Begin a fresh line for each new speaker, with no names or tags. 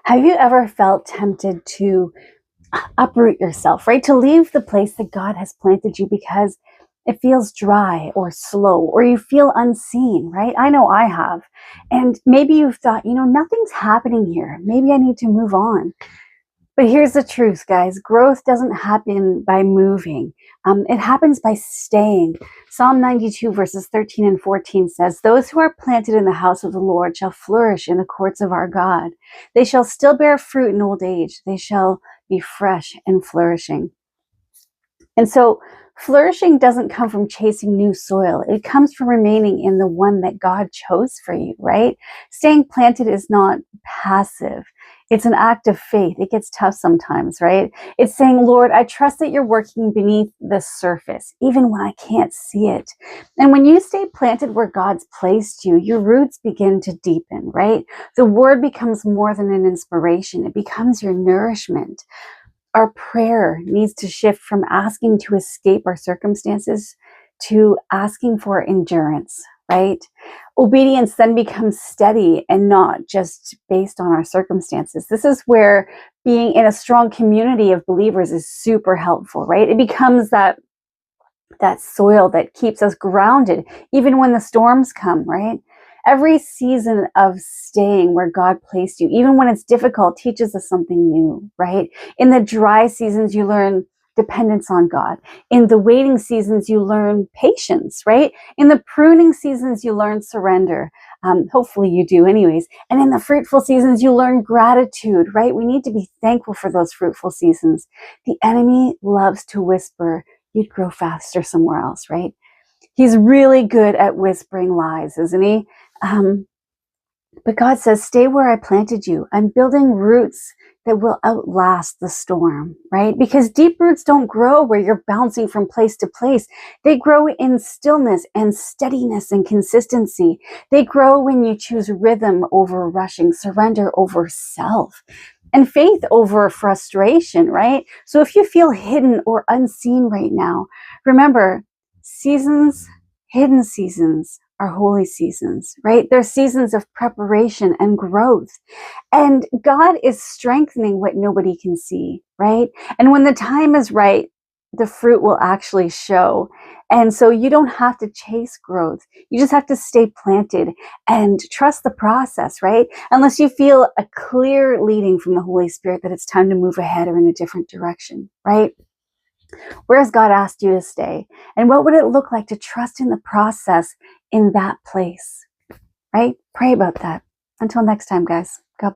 Have you ever felt tempted to uproot yourself, right? To leave the place that God has planted you because it feels dry or slow or you feel unseen, right? I know I have. And maybe you've thought, nothing's happening here. Maybe I need to move on. But here's the truth, guys. Growth doesn't happen by moving. It happens by staying. Psalm 92 verses 13 and 14 says, "Those who are planted in the house of the Lord shall flourish in the courts of our God. They shall still bear fruit in old age. They shall be fresh and flourishing." And so flourishing doesn't come from chasing new soil. It comes from remaining in the one that God chose for you, right? Staying planted is not passive. It's an act of faith. It gets tough sometimes, right? It's saying, Lord, I trust that you're working beneath the surface, even when I can't see it. And when you stay planted where God's placed you, your roots begin to deepen, right? The word becomes more than an inspiration. It becomes your nourishment. Our prayer needs to shift from asking to escape our circumstances to asking for endurance, right? Obedience then becomes steady and not just based on our circumstances. This is where being in a strong community of believers is super helpful, right? It becomes that soil that keeps us grounded even when the storms come, right? Every season of staying where God placed you, even when it's difficult, teaches us something new, right? In the dry seasons, you learn dependence on God. In the waiting seasons, you learn patience, right? In the pruning seasons, you learn surrender. Hopefully you do anyways. And in the fruitful seasons, you learn gratitude, right? We need to be thankful for those fruitful seasons. The enemy loves to whisper, you'd grow faster somewhere else, right? He's really good at whispering lies, isn't he? But God says, stay where I planted you. I'm building roots that will outlast the storm, right? Because deep roots don't grow where you're bouncing from place to place. They grow in stillness and steadiness and consistency. They grow when you choose rhythm over rushing, surrender over self, and faith over frustration, right? So if you feel hidden or unseen right now, remember, hidden seasons are holy seasons, right? They're seasons of preparation and growth. And God is strengthening what nobody can see, right? And when the time is right, the fruit will actually show. And so you don't have to chase growth. You just have to stay planted and trust the process, right? Unless you feel a clear leading from the Holy Spirit that it's time to move ahead or in a different direction, right? Where has God asked you to stay? And what would it look like to trust in the process in that place, right? Pray about that. Until next time, guys.